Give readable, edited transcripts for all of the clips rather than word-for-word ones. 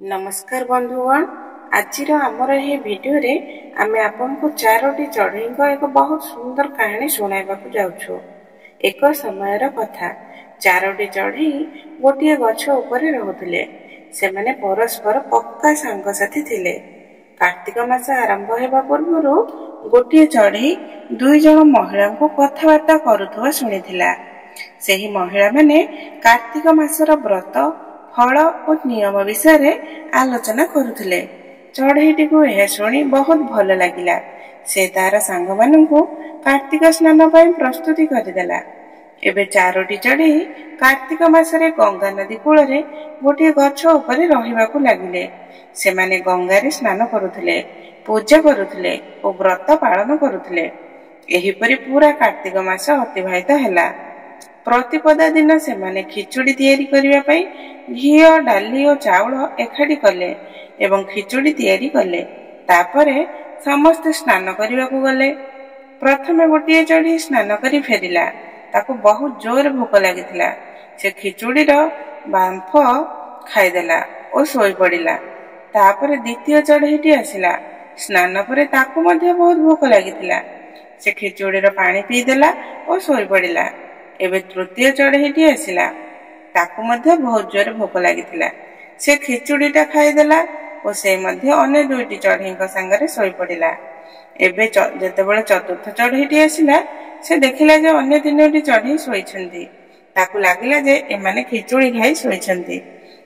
नमस्कार बंधुगण, आज आमर यह भिडियो रे आमे आपनको चारोटी चढ़ई एक बहुत सुंदर कहानी सुनाइबा जाउछु। एक समयर कथा। चारोटी चढ़ई गोटे गछ उपरे रहुथिले। सेमाने परस्पर पक्का सांगसाथी थिले। कार्तिक मास आरंभ हेबा पूर्वरु गोटे चढ़ई दुई जण महिला को कथबार्ता करुथवा सुनिथिला। सेही महिला माने कार्तिक मासर व्रत फल और नियम विषय आलोचना करुथिले। चढ़ईटी को यह शुणी बहुत भल लगिला। से तार सांग मानू कार्तिक स्नान पर प्रस्तुति करदेला। एबे चारोटी चढ़ई कार्तिक मासरे गंगा नदी कूल गोटे गछ उपरे रहिबाकु लागिले। सेमाने गंगारे स्नान करुथिले, पूजा करुथिले और व्रत पालन करुथिले। एहिपरि पूरा कार्तिक मास अतिबाहित हैला। प्रतिपदा दिन सेमाने खिचुड़ी तैयारी करिबा पई घिओ डाली और चाउल एकाठी कले एवं खिचुड़ी तैयारी कले। तापरे समस्त स्नान करिबाकु गले। प्रथमे गोटे चढ़ी स्नान करी फेरिला। ताकू बहुत जोर भोक लागिथिला। से खिचुड़ीर बांफ खाइदेला और सोई पड़िला। तापरे द्वितीय चढ़ईटी आसिला। स्नान परे ताकू मध्य बहुत भोक लागिथिला। से खिचुड़ीर पानी पीदेला और सोई पड़िला। एबे तृतीय चढ़ईटी आसिला। ताकू मध्य बहुत जोर भोक लागिथिला। से खिचुड़ीटा खाइदेला और से मध्य अन्य दुईटी चढ़ईक संगरे सोई पड़िला। एबे जेतेबेले चतुर्थ चढ़ईटी आसिला, से देखिला जे अन्य तीनोटी चढ़ई सोईछंती। ताकू लागिला जे एमाने खिचुड़ी खाई सोईछंती।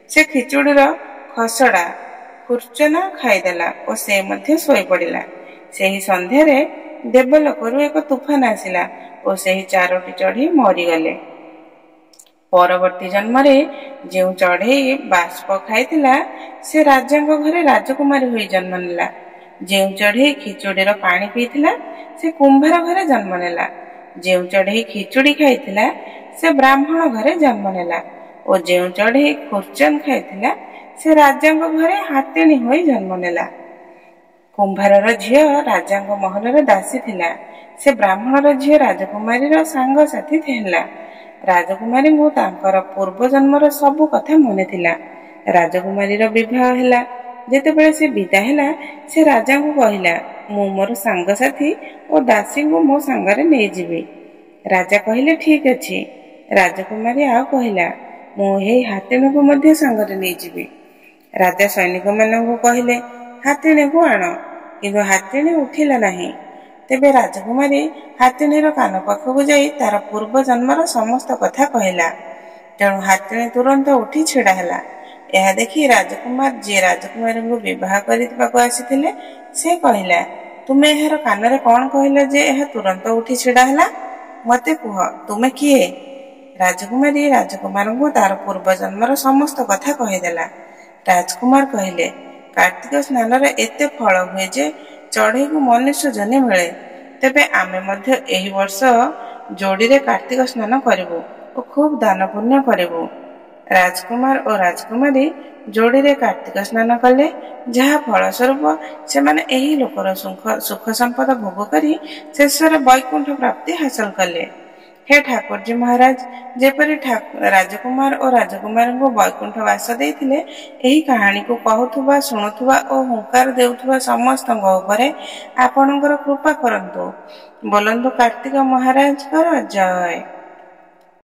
से खिचुड़ीर खसड़ा खुर्चना खाइदेला और से मध्य सोई पड़िला। सेही संध्यारे देवलोकरु एक तूफान आसिला और सेही चारोटी चढ़ई मरीगले। परवर्ती जन्म जो चढ़ई बाष्प खाइथिला, से राजांक घरे राजकुमारी हुई जन्म नेला। जो चढ़ई खिचुड़ीर पानी पीथिला, से कुंभार घरे जन्म नेला। जो चढ़ई खिचुड़ी खाइथिला, से ब्राह्मण घरे जन्म नेला। और जो चढ़ई खुर्चन खाइथिला, से राजांक घरे हातिणी होई जन्म नेला। कुंभारर झियो राजांक महलर दासी थिला। से ब्राह्मणर झियो राजकुमारीर सांग साथी थिला। राजकुमारी को तांकर पूर्व जन्मर सबु कथा मने थिला। राजकुमारीर विवाह हैला। जेतेबेले से विदा हैला, से राजा को कहिला, मु मोर सांग साथी और दासी को मो सांगरे नै जिबी। राजा कहिले ठीक अछि। राजकुमारी आ कहिला, मु हे हातिणी को मध्य सांगरे नै जिबी। राजा सैनिक माननकु कहिले, हातिणी को आण। किंतु हातिणी उठिला नाही। तेबे राजकुमारी हातिणीर कान पाखकु जाई तार पूर्व जन्मर समस्त कथा कहला। तेणु हातिणी तुरंत उठी छिड़ा हैला। यह देखि राजकुमार जे राजकुमारी को विवाह करिबाकु आसीथिले, से कहला, तुमे एहर कानरे कोन कहला जे एह तुरंत उठी छिड़ा हैला? मते कुह, तुमे किए? राजकुमारी राजकुमार को तार पूर्व जन्मर समस्त कथा कहिदेला। राजकुमार कहिले, कार्तिक स्नान एते फल हुए जे चढ़ई को मनुष्य जन्म मिले। तेबे आमे मध्य एही वर्ष जोड़ी रे कार्तिक स्नान करिबो और खूब दान पुण्य करिबो। राजकुमार और राजकुमारी जोड़ी रे कार्तिक स्नान कले, जहा फल स्वरूप से माने एही लोकर सुख संपद भोग करी शेषर वैकुंठ प्राप्ति हासिल कले। हे ठाकुर जी महाराज, जेपरी राजकुमार और राजकुमारी को वैकुंठ वास देइथिले, एही कहानी को कहूथुबा शुणुथुबा और हुंकार देउथुबा समस्त उपरे आपणकर कृपा करंतु। बोलंतु कार्तिक महाराज कर जय।